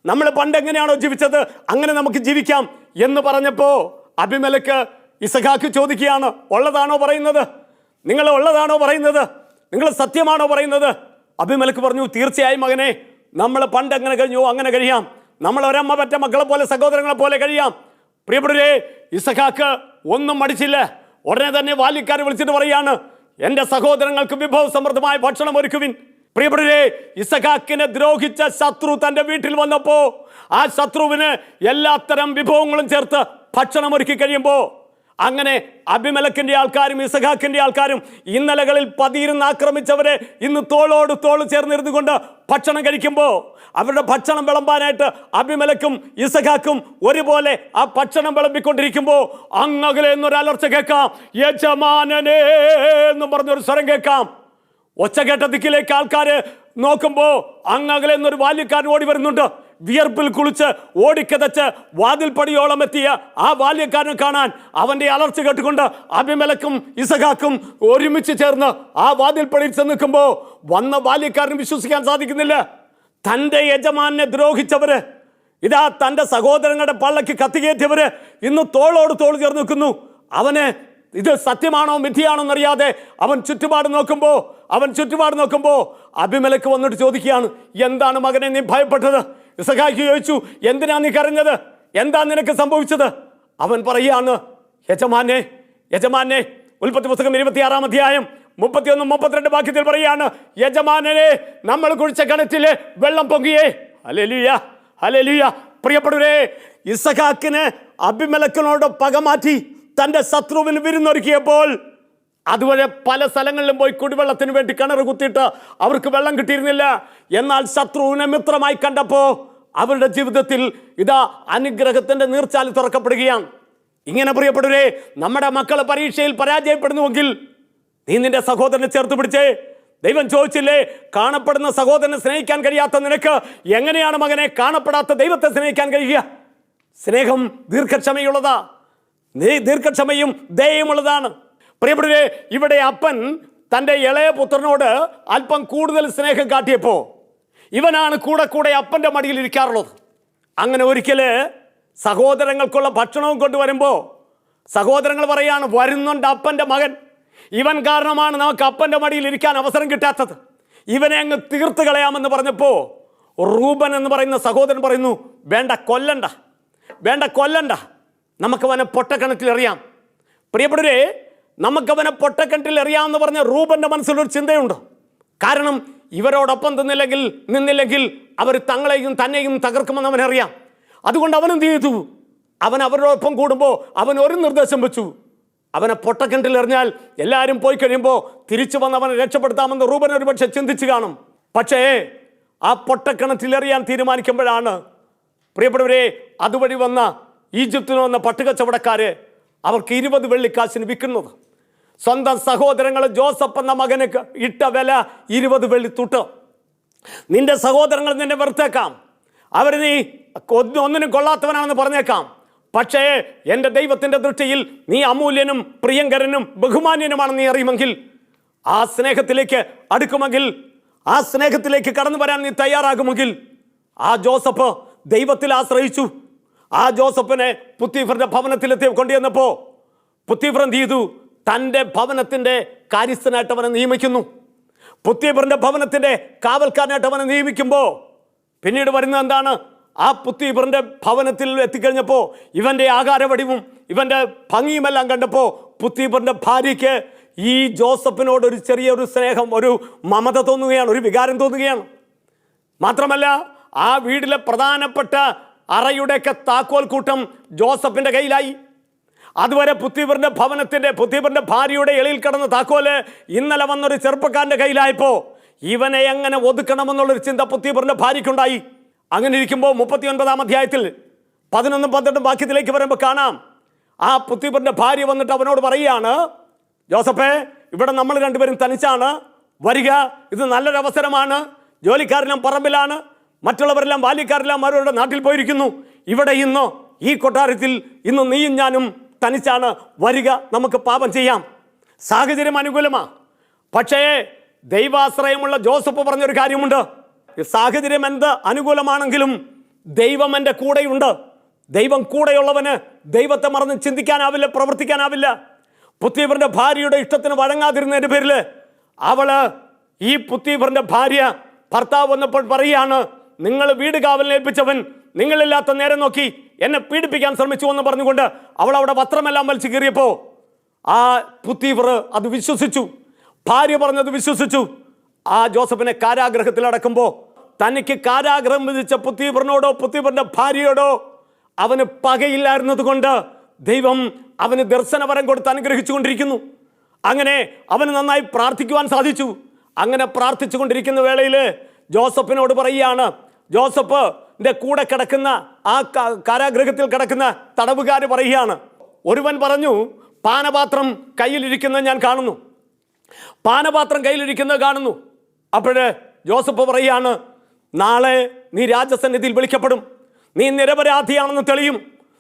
നമ്മൾ പണ്ട് എങ്ങനെയാണോ ജീവിച്ചത് അങ്ങനെ നമുക്ക് ജീവിക്കാം എന്ന് പറഞ്ഞപ്പോൾ അബിമേലെക്ക് ഇസഹാക്ക് ചോദിക്കുകയാണ്, ഉള്ളതാണോ പറയുന്നത്? നിങ്ങൾ ഉള്ളതാണോ പറയുന്നത്? നിങ്ങൾ സത്യമാണോ പറയുന്നത്? അബിമേലെക്ക് പറഞ്ഞു, തീർച്ചയായും മകനെ, നമ്മൾ പണ്ട് എങ്ങനെ കഴിഞ്ഞോ അങ്ങനെ കഴിയാം, നമ്മൾ ഒരമ്മ പറ്റ മക്കളെ പോലെ സഹോദരങ്ങളെ പോലെ കഴിയാം. പ്രിയപ്പെട്ടവരെ, ഇസഹാക്ക് ഒന്നും മടിച്ചില്ല. ഉടനെ തന്നെ ബാല്യക്കാരെ വിളിച്ചിട്ട് പറയാണ്, എൻ്റെ സഹോദരങ്ങൾക്ക് വിഭവ സമൃദ്ധമായ ഭക്ഷണം ഒരുക്കുവിൻ, പ്രിയപ്പെട്ടവരെ, ഇസഹാക്കിനെ ദ്രോഹിച്ച ശത്രു തൻ്റെ വീട്ടിൽ വന്നപ്പോൾ ആ ശത്രുവിന് എല്ലാത്തരം വിഭവങ്ങളും ചേർത്ത് ഭക്ഷണം ഒരുക്കി കഴിയുമ്പോൾ, അങ്ങനെ അബിമേലെക്കിന്റെ ആൾക്കാരും ഇസഹാക്കിന്റെ ആൾക്കാരും ഇന്നലകളിൽ പതിയിരുന്ന് ആക്രമിച്ചവരെ ഇന്ന് തോളോട് തോൾ ചേർന്നിരുന്നു കൊണ്ട് ഭക്ഷണം കഴിക്കുമ്പോൾ, അവരുടെ ഭക്ഷണം വിളമ്പാനായിട്ട് അബിമേലെക്കും ഇസഹാക്കും ഒരുപോലെ ആ ഭക്ഷണം വിളമ്പിക്കൊണ്ടിരിക്കുമ്പോൾ അങ്ങകലെ എന്നൊരു അലർച്ച കേൾക്കാം. യജമാനനേ എന്ന് പറഞ്ഞൊരു സ്വരം കേൾക്കാം. ഒച്ച കേട്ട ദിക്കിലേക്ക് ആൾക്കാർ നോക്കുമ്പോൾ അങ്ങകലെ എന്നൊരു ബാല്യക്കാരൻ ഓടി വരുന്നുണ്ട്. വിയർപ്പിൽ കുളിച്ച് ഓടിക്കതച്ച് വാതിൽപ്പടിയോളം എത്തിയ ആ ബാല്യക്കാരനെ കാണാൻ അവന്റെ അലർച്ച കേട്ടുകൊണ്ട് അബിമേലെക്കും ഇസഹാക്കും ഒരുമിച്ച് ചേർന്ന് ആ വാതിൽപ്പടിയിൽ ചെന്ന് നിൽക്കുമ്പോൾ വന്ന ബാല്യക്കാരന് വിശ്വസിക്കാൻ സാധിക്കുന്നില്ല. തൻ്റെ യജമാനെ ദ്രോഹിച്ചവര്, ഇതാ തൻ്റെ സഹോദരങ്ങളുടെ പള്ളക്ക് കത്തികേറ്റിയവര് ഇന്ന് തോളോട് തോൾ ചേർന്ന് നിൽക്കുന്നു. അവന് ഇത് സത്യമാണോ മിഥ്യയാണോ എന്നറിയാതെ അവൻ ചുറ്റുപാട് നോക്കുമ്പോൾ അബിമേലെക്ക് വന്നിട്ട് ചോദിക്കുകയാണ്, എന്താണ് മകനെ നീ ഭയപ്പെട്ടത്? ഇസഹാക്ക് ചോദിച്ചു, എന്തിനാ നീ കരഞ്ഞത്? എന്താ നിനക്ക് സംഭവിച്ചത്? അവൻ പറയുകയാണ്, യജമാനെ ഉൽപ്പത്തി പുസ്തകം 26-ാം അധ്യായം 31-32 വാക്യത്തിൽ പറയുകയാണ്, യജമാനനെ നമ്മൾ കുഴിച്ച കിണറ്റില് വെള്ളം പൊങ്ങിയേ. Hallelujah, hallelujah. പ്രിയപ്പെട്ടവരെ, ഇസഹാക്കിന് അബിമേലെക്കിനോട് പകമാറ്റി തൻ്റെ ശത്രുവിന് വിരുന്നൊരുക്കിയപ്പോൾ അതുവരെ പല സ്ഥലങ്ങളിലും പോയി കുടിവെള്ളത്തിന് വേണ്ടി കിണർ കുത്തിയിട്ട് അവർക്ക് വെള്ളം കിട്ടിയിരുന്നില്ല. എന്നാൽ ശത്രുവിനെ മിത്രമായി കണ്ടപ്പോൾ അവരുടെ ജീവിതത്തിൽ ഇതാ അനുഗ്രഹത്തിൻ്റെ നീർച്ചാൽ തുറക്കപ്പെടുകയാണ്. ഇങ്ങനെ പ്രിയപ്പെട്ടവരെ, നമ്മുടെ മക്കൾ പരീക്ഷയിൽ പരാജയപ്പെടുന്നുവെങ്കിൽ നീ നിന്റെ സഹോദരനെ ചേർത്ത് പിടിച്ചേ. ദൈവം ചോദിച്ചില്ലേ, കാണപ്പെടുന്ന സഹോദരനെ സ്നേഹിക്കാൻ കഴിയാത്ത നിനക്ക് എങ്ങനെയാണ് മകനെ കാണപ്പെടാത്ത ദൈവത്തെ സ്നേഹിക്കാൻ കഴിയുക? സ്നേഹം ദീർഘക്ഷമയുള്ളതാ, ദീർഘക്ഷമയും ദയയുമുള്ളതാണ്. പ്രിയപ്പെട്ടവരെ, ഇവിടെ അപ്പൻ തൻ്റെ ഇളയ പുത്രനോട് അല്പം കൂടുതൽ സ്നേഹം കാട്ടിയപ്പോൾ ഇവനാണ് കൂടെ അപ്പൻ്റെ മടിയിൽ ഇരിക്കാറുള്ളത്. അങ്ങനെ ഒരിക്കല് സഹോദരങ്ങൾക്കുള്ള ഭക്ഷണവും കൊണ്ടുവരുമ്പോൾ സഹോദരങ്ങൾ പറയാണ്, വരുന്നുണ്ട് അപ്പൻ്റെ മകൻ, ഇവൻ കാരണമാണ് നമുക്ക് അപ്പൻ്റെ മടിയിൽ ഇരിക്കാൻ അവസരം കിട്ടാത്തത്, ഇവനെ അങ്ങ് തീർത്ത് കളയാമെന്ന് പറഞ്ഞപ്പോൾ റൂബൻ എന്ന് പറയുന്ന സഹോദരൻ പറയുന്നു, വേണ്ട കൊല്ലണ്ട, നമുക്കവനെ പൊട്ടക്കിണറ്റിൽ എറിയാം. പ്രിയപ്പെട്ടവരെ, നമുക്കവനെ പൊട്ടക്കിണറ്റിൽ എറിയാമെന്ന് പറഞ്ഞ റൂബന്റെ മനസ്സിലൊരു ചിന്തയുണ്ട്. കാരണം ഇവരോടൊപ്പം നിന്നില്ലെങ്കിൽ അവർ തന്നെയും തകർക്കുമെന്ന് അവനറിയാം. അതുകൊണ്ട് അവൻ എന്ത് ചെയ്തു? അവൻ അവരോടൊപ്പം കൂടുമ്പോൾ അവൻ ഒരു നിർദ്ദേശം വെച്ചു, അവനെ പൊട്ടക്കിണറ്റിൽ എറിഞ്ഞാൽ എല്ലാവരും പോയി കഴിയുമ്പോൾ തിരിച്ചു വന്ന് അവനെ രക്ഷപ്പെടുത്താമെന്ന് റൂബൻ ഒരു പക്ഷെ ചിന്തിച്ചു കാണും. പക്ഷേ ആ പൊട്ടക്കിണറ്റിൽ എറിയാൻ തീരുമാനിക്കുമ്പോഴാണ് പ്രിയപ്പെട്ടവരെ അതുവഴി വന്ന ഈജിപ്തിൽ വന്ന പട്ടുകച്ചവടക്കാര് അവർക്ക് 20 വെള്ളിക്കാശിന് വിൽക്കുന്നത്. സ്വന്തം സഹോദരങ്ങൾ ജോസഫ് എന്ന മകന് ഇട്ട വില 20 വെള്ളിത്തൂട്ട്. നിന്റെ സഹോദരങ്ങൾ നിന്നെ വെറുത്തേക്കാം, അവർ നീ ഒന്നിനും കൊള്ളാത്തവനാണെന്ന് പറഞ്ഞേക്കാം, പക്ഷേ എൻ്റെ ദൈവത്തിൻ്റെ ദൃഷ്ടിയിൽ നീ അമൂല്യനും പ്രിയങ്കരനും ബഹുമാന്യനുമാണെന്ന് നീ അറിയുമെങ്കിൽ, ആ സ്നേഹത്തിലേക്ക് അടുക്കുമെങ്കിൽ, ആ സ്നേഹത്തിലേക്ക് കടന്നു വരാൻ നീ തയ്യാറാകുമെങ്കിൽ, ആ ജോസഫ് ദൈവത്തിൽ ആശ്രയിച്ചു. ആ ജോസഫിനെ പുത്തീഫറിന്റെ ഭവനത്തിലെത്തി കൊണ്ടുവന്നപ്പോൾ പുത്തീഫർ എന്ത് ചെയ്തു? തൻ്റെ ഭവനത്തിൻ്റെ കാര്യസ്ഥനായിട്ട് അവനെ നിയമിക്കുന്നു. പുത്തീഫറിന്റെ ഭവനത്തിൻ്റെ കാവൽക്കാരനായിട്ട് അവനെ നിയമിക്കുമ്പോൾ പിന്നീട് വരുന്നത് എന്താണ്? ആ പുത്തീഫറിന്റെ ഭവനത്തിൽ എത്തിക്കഴിഞ്ഞപ്പോൾ ഇവൻ്റെ ആകാരവടിവും ഇവൻ്റെ ഭംഗിയുമെല്ലാം കണ്ടപ്പോൾ പുത്തീഫറിന്റെ ഭാര്യയ്ക്ക് ഈ ജോസഫിനോട് ഒരു ചെറിയൊരു സ്നേഹം, ഒരു മമത തോന്നുകയാണ്, ഒരു വികാരം തോന്നുകയാണ്. മാത്രമല്ല ആ വീട്ടിലെ പ്രധാനപ്പെട്ട അറയുടെയൊക്കെ താക്കോൽ കൂട്ടം ജോസഫിന്റെ കയ്യിലായി. അതുവരെ പുത്തീഫറിന്റെ ഭാര്യയുടെ എളിയിൽ കിടന്ന താക്കോല് ഇന്നലെ വന്നൊരു ചെറുപ്പക്കാരൻ്റെ കയ്യിലായപ്പോൾ ഇവനെ എങ്ങനെ ഒതുക്കണമെന്നുള്ളൊരു ചിന്ത പുത്തീഫറിന്റെ ഭാര്യയ്ക്കുണ്ടായി. അങ്ങനെ ഇരിക്കുമ്പോൾ 39-ാം അധ്യായത്തിൽ 11-12 വാക്യത്തിലേക്ക് വരുമ്പോൾ കാണാം, ആ പുത്തീഫറിന്റെ ഭാര്യ വന്നിട്ട് അവനോട് പറയുകയാണ്, ജോസഫേ, ഇവിടെ നമ്മൾ രണ്ടുപേരും തനിച്ചാണ്, വരിക, ഇത് നല്ലൊരു അവസരമാണ്, ജോലിക്കാരെല്ലാം പറമ്പിലാണ്, മറ്റുള്ളവരെല്ലാം ബാല്യക്കാരെല്ലാം അവരുടെ നാട്ടിൽ പോയിരിക്കുന്നു, ഇവിടെ ഇന്ന് ഈ കൊട്ടാരത്തിൽ ഇന്ന് നീയും ഞാനും തനിച്ചാണ്, വരിക, നമുക്ക് പാപം ചെയ്യാം. സാഹചര്യം അനുകൂലമാണ്. പക്ഷേ ദൈവാശ്രയമുള്ള ജോസഫ് പറഞ്ഞൊരു കാര്യമുണ്ട്, സാഹചര്യം എന്ത് അനുകൂലമാണെങ്കിലും ദൈവം എൻ്റെ കൂടെയുണ്ട്. ദൈവം കൂടെയുള്ളവന് ദൈവത്തെ മറന്ന് ചിന്തിക്കാനാവില്ല, പ്രവർത്തിക്കാനാവില്ല. പുത്തീഫറിന്റെ ഭാര്യയുടെ ഇഷ്ടത്തിന് വഴങ്ങാതിരുന്നതിൻ്റെ പേരിൽ ഈ പുത്തീഫറിന്റെ ഭാര്യ ഭർത്താവ് വന്നപ്പോൾ പറയുകയാണ്, നിങ്ങൾ വീട് കാവലിനേൽപ്പിച്ചവൻ നിങ്ങളില്ലാത്ത നേരം നോക്കി എന്നെ പീഡിപ്പിക്കാൻ ശ്രമിച്ചു എന്ന് പറഞ്ഞുകൊണ്ട് അവൾ അവിടെ വസ്ത്രമെല്ലാം വലിച്ചു കീറിയപ്പോൾ ആ പുത്തീഫർ അത് വിശ്വസിച്ചു, ഭാര്യ പറഞ്ഞത് വിശ്വസിച്ചു. ആ ജോസഫിനെ കാരാഗ്രഹത്തിൽ അടക്കുമ്പോൾ തനിക്ക് കാരാഗ്രഹം വിധിച്ച പുത്തീഫറിനോടോ പുത്തീഫറിന്റെ ഭാര്യയോടോ അവന് പകയില്ലായിരുന്നത് കൊണ്ട് ദൈവം അവന് ദർശനവരം കൊടുത്ത് അനുഗ്രഹിച്ചു കൊണ്ടിരിക്കുന്നു. അങ്ങനെ അവന് നന്നായി പ്രാർത്ഥിക്കുവാൻ സാധിച്ചു. അങ്ങനെ പ്രാർത്ഥിച്ചു കൊണ്ടിരിക്കുന്ന വേളയിൽ ജോസഫിനോട് പറയുകയാണ്, ജോസഫിന്റെ കൂടെ കിടക്കുന്ന ആ കാരാഗ്രഹത്തിൽ കിടക്കുന്ന തടവുകാർ പറയുകയാണ്, ഒരുവൻ പറഞ്ഞു, പാനപാത്രം കയ്യിലിരിക്കുന്നത് ഞാൻ കാണുന്നു, പാനപാത്രം കയ്യിലിരിക്കുന്നത് കാണുന്നു. അപ്പോഴ് ജോസഫ് പറയുകയാണ്, നാളെ നീ രാജസന്നിധിയിൽ വിളിക്കപ്പെടും, നീ നിരപരാധിയാണെന്ന് തെളിയും,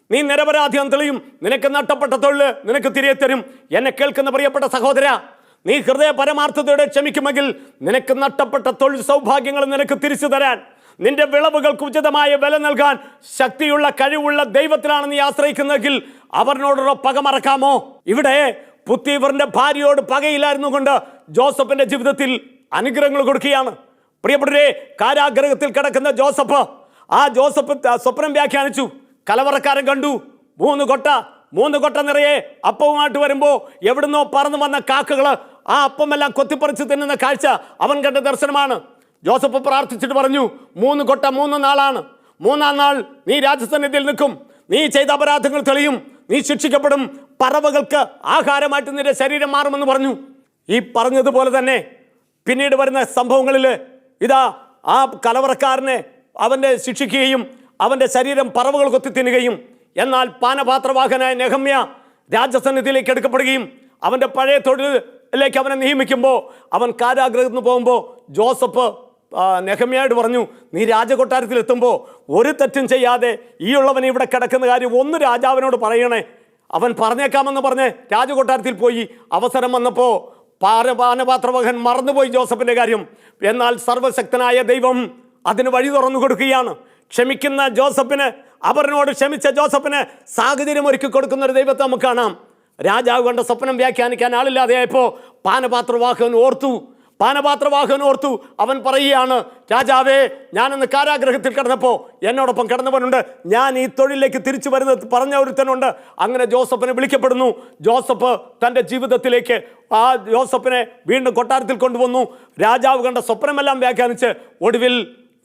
നീ നിരപരാധിയാണെന്ന് തെളിയും, നിനക്ക് നഷ്ടപ്പെട്ട തൊഴിൽ നിനക്ക് തിരികെ തരും. എന്നെ കേൾക്കുന്ന പ്രിയപ്പെട്ട സഹോദര, നീ ഹൃദയ പരമാർത്ഥതയോടെ ക്ഷമിക്കുമെങ്കിൽ നിനക്ക് നഷ്ടപ്പെട്ട തൊഴിൽ സൗഭാഗ്യങ്ങൾ നിനക്ക് തിരിച്ചു തരാൻ, നിന്റെ വിളവുകൾക്ക് ഉചിതമായ വില നൽകാൻ ശക്തിയുള്ള കഴിവുള്ള ദൈവത്തിലാണ് നീ ആശ്രയിക്കുന്നതെങ്കിൽ അവരിനോടുള്ള പക മറക്കാമോ? ഇവിടെ പുത്തീഫറിന്റെ ഭാര്യയോട് പകയില്ലായിരുന്നു കൊണ്ട് ജോസഫിന്റെ ജീവിതത്തിൽ അനുഗ്രഹങ്ങൾ കൊടുക്കുകയാണ്. പ്രിയപ്പെട്ടവരെ, കാരാഗ്രഹത്തിൽ കിടക്കുന്ന ജോസഫ് സ്വപ്നം വ്യാഖ്യാനിച്ചു. കലവറക്കാരൻ കണ്ടു, മൂന്ന് കൊട്ട നിറയെ അപ്പവുമായിട്ട് വരുമ്പോൾ എവിടുന്നോ പറന്നു വന്ന കാക്കകൾ ആ അപ്പമെല്ലാം കൊത്തിപ്പറിച്ച് തിന്നുന്ന കാഴ്ച അവൻ കണ്ട ദർശനമാണ്. ജോസഫ് പ്രാർത്ഥിച്ചിട്ട് പറഞ്ഞു, 3 കൊട്ട 3 നാളാണ്, 3-ാം നാൾ നീ രാജസന്നിധിയിൽ നിൽക്കും, നീ ചെയ്ത അപരാധങ്ങൾ തെളിയും, നീ ശിക്ഷിക്കപ്പെടും, പറവകൾക്ക് ആഹാരമായിട്ട് നിന്റെ ശരീരം മാറുമെന്ന് പറഞ്ഞു. ഈ പറഞ്ഞതുപോലെ തന്നെ പിന്നീട് വരുന്ന സംഭവങ്ങളിൽ ഇതാ ആ കലവറക്കാരനെ അവൻ്റെ ശിക്ഷിക്കുകയും അവൻ്റെ ശരീരം പറവകൾ കൊത്തി തിന്നുകയും, എന്നാൽ പാനപാത്രവാഹനായ നെഹമ്യ രാജസന്നിധിയിലേക്ക് എടുക്കപ്പെടുകയും അവൻ്റെ പഴയ തൊഴിലിലേക്ക് അവനെ നിയമിക്കുമ്പോൾ അവൻ കാരാഗ്രഹത്തിൽ നിന്ന് പോകുമ്പോൾ ജോസഫ് നെഹമ്യയോട് പറഞ്ഞു, നീ രാജകൊട്ടാരത്തിൽ എത്തുമ്പോൾ ഒരു തെറ്റും ചെയ്യാതെ ഈ ഉള്ളവൻ ഇവിടെ കിടക്കുന്ന കാര്യം ഒന്ന് രാജാവിനോട് പറയണേ. അവൻ പറഞ്ഞേക്കാമെന്ന് പറഞ്ഞ് രാജകൊട്ടാരത്തിൽ പോയി. അവസരം വന്നപ്പോൾ പാനപാത്രവാഹൻ മറന്നുപോയി ജോസഫിൻ്റെ കാര്യം. എന്നാൽ സർവശക്തനായ ദൈവം അതിന് വഴി തുറന്നു കൊടുക്കുകയാണ്. ക്ഷമിക്കുന്ന ജോസഫിന്, അവരിനോട് ക്ഷമിച്ച ജോസഫിന് സാഹചര്യം ഒരുക്കി കൊടുക്കുന്ന ഒരു ദൈവത്തെ നമുക്ക് കാണാം. രാജാവ് കണ്ട സ്വപ്നം വ്യാഖ്യാനിക്കാൻ ആളില്ലാതെയായപ്പോൾ പാനപാത്രവാഹകൻ ഓർത്തു. അവൻ പറയുകയാണ്, രാജാവേ, ഞാനിന്ന് കാരാഗ്രഹത്തിൽ കിടന്നപ്പോൾ എന്നോടൊപ്പം കിടന്നവനുണ്ട്, ഞാൻ ഈ തൊഴിലേക്ക് തിരിച്ചു വരുന്നത് പറഞ്ഞ ഒരുത്തനുണ്ട്. അങ്ങനെ ജോസഫിനെ വിളിക്കപ്പെടുന്നു. ജോസഫ് തൻ്റെ ജീവിതത്തിലേക്ക് ആ ജോസഫിനെ വീണ്ടും കൊട്ടാരത്തിൽ കൊണ്ടുവന്നു. രാജാവ് കണ്ട സ്വപ്നമെല്ലാം വ്യാഖ്യാനിച്ച് ഒടുവിൽ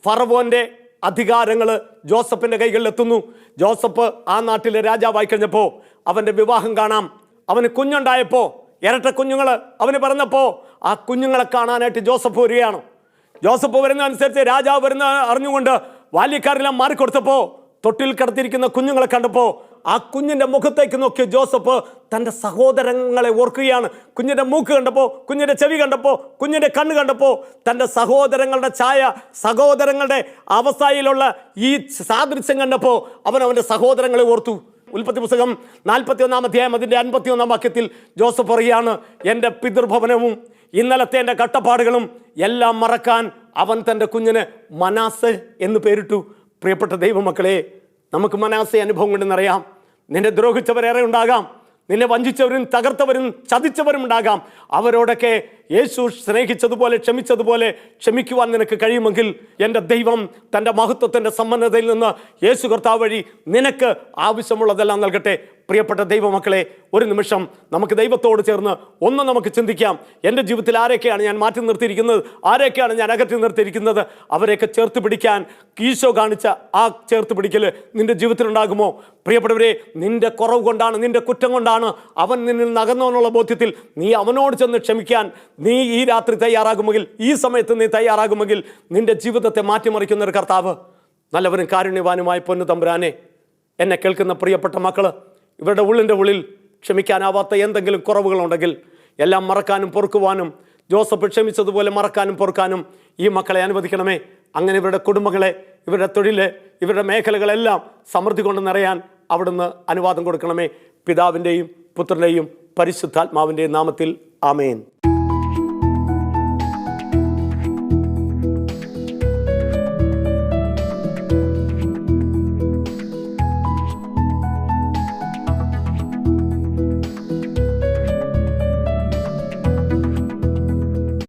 ഫറവോന്റെ അധികാരങ്ങൾ ജോസഫിൻ്റെ കൈകളിലെത്തുന്നു. ജോസഫ് ആ നാട്ടിലെ രാജാവായി കഴിഞ്ഞപ്പോൾ അവൻ്റെ വിവാഹം കാണാം. അവന് കുഞ്ഞുണ്ടായപ്പോൾ, ഇരട്ട കുഞ്ഞുങ്ങൾ അവന് പറഞ്ഞപ്പോൾ ആ കുഞ്ഞുങ്ങളെ കാണാനായിട്ട് ജോസഫ് വരികയാണ്. ജോസഫ് വരുന്നതനുസരിച്ച് രാജാവ് വരുന്ന അറിഞ്ഞുകൊണ്ട് ബാല്യക്കാരെല്ലാം മാറിക്കൊടുത്തപ്പോൾ തൊട്ടിൽ കിടത്തിയിരിക്കുന്ന കുഞ്ഞുങ്ങളെ കണ്ടപ്പോൾ ആ കുഞ്ഞിൻ്റെ മുഖത്തേക്ക് നോക്കിയ ജോസഫ് തൻ്റെ സഹോദരങ്ങളെ ഓർക്കുകയാണ്. കുഞ്ഞിൻ്റെ മൂക്ക് കണ്ടപ്പോൾ, കുഞ്ഞിൻ്റെ ചെവി കണ്ടപ്പോൾ, കുഞ്ഞിൻ്റെ കണ്ണ് കണ്ടപ്പോൾ തൻ്റെ സഹോദരങ്ങളുടെ ഛായ, സഹോദരങ്ങളുടെ അവസ്ഥയിലുള്ള ഈ സാദൃശ്യം കണ്ടപ്പോൾ അവൻ്റെ സഹോദരങ്ങളെ ഓർത്തു. ഉൽപ്പത്തി പുസ്തകം 41-ാം അധ്യായം അതിൻ്റെ 51-ാം വാക്യത്തിൽ ജോസഫ് പറയുകയാണ്, എൻ്റെ പിതൃഭവനവും ഇന്നലത്തെ എൻ്റെ കട്ടപ്പാടുകളും എല്ലാം മറക്കാൻ അവൻ തൻ്റെ കുഞ്ഞിന് മനാസെ എന്ന് പേരിട്ടു. പ്രിയപ്പെട്ട ദൈവമക്കളെ, നമുക്ക് മനാസെ അനുഭവം കൊണ്ടെന്നറിയാം. നിന്നെ ദ്രോഹിച്ചവരേറെ ഉണ്ടാകാം, നിന്നെ വഞ്ചിച്ചവരും തകർത്തവരും ചതിച്ചവരും ഉണ്ടാകാം. അവരോടൊക്കെ യേശു സ്നേഹിച്ചതുപോലെ ക്ഷമിച്ചതുപോലെ ക്ഷമിക്കുവാൻ നിനക്ക് കഴിയുമെങ്കിൽ എൻ്റെ ദൈവം തൻ്റെ മഹത്വത്തിൻ്റെ സമ്പന്നതയിൽ നിന്ന് യേശു കർത്താവ് വഴി നിനക്ക് ആവശ്യമുള്ളതെല്ലാം നൽകട്ടെ. പ്രിയപ്പെട്ട ദൈവമക്കളെ, ഒരു നിമിഷം നമുക്ക് ദൈവത്തോട് ചേർന്ന് ഒന്ന് നമുക്ക് ചിന്തിക്കാം. എൻ്റെ ജീവിതത്തിൽ ആരൊക്കെയാണ് ഞാൻ മാറ്റി നിർത്തിയിരിക്കുന്നത്, ആരൊക്കെയാണ് ഞാൻ അകറ്റി നിർത്തിയിരിക്കുന്നത്? അവരെയൊക്കെ ചേർത്ത് പിടിക്കാൻ ഈശോ കാണിച്ച ആ ചേർത്ത് പിടിക്കൽ നിൻ്റെ ജീവിതത്തിലുണ്ടാകുമോ? പ്രിയപ്പെട്ടവരെ, നിൻ്റെ കുറവ് കൊണ്ടാണ്, നിൻ്റെ കുറ്റം കൊണ്ടാണ് അവൻ നിന്നിൽ നകന്നു എന്നുള്ള ബോധ്യത്തിൽ നീ അവനോട് ചെന്ന് ക്ഷമിക്കാൻ നീ ഈ രാത്രി തയ്യാറാകുമെങ്കിൽ, ഈ സമയത്ത് നീ തയ്യാറാകുമെങ്കിൽ നിൻ്റെ ജീവിതത്തെ മാറ്റിമറിക്കുന്ന ഒരു കർത്താവ്, നല്ലവനും കാരുണ്യവാനുമായ പൊന്നു തമ്പുരാനെ, എന്നെ കേൾക്കുന്ന പ്രിയപ്പെട്ട മക്കൾ, ഇവരുടെ ഉള്ളിൽ ക്ഷമിക്കാനാവാത്ത എന്തെങ്കിലും കുറവുകളുണ്ടെങ്കിൽ എല്ലാം മറക്കാനും പൊറുക്കുവാനും ജോസഫ് ക്ഷമിച്ചതുപോലെ മറക്കാനും പൊറുക്കാനും ഈ മക്കളെ അനുവദിക്കണമേ. അങ്ങനെ ഇവരുടെ കുടുംബങ്ങളെ, ഇവരുടെ തൊഴില്, ഇവരുടെ മേഖലകളെല്ലാം സമൃദ്ധി കൊണ്ട് നിറയാൻ അവിടുന്ന് അനുവാദം കൊടുക്കണമേ. പിതാവിൻ്റെയും പുത്രൻ്റെയും പരിശുദ്ധാത്മാവിൻ്റെയും നാമത്തിൽ ആമേൻ.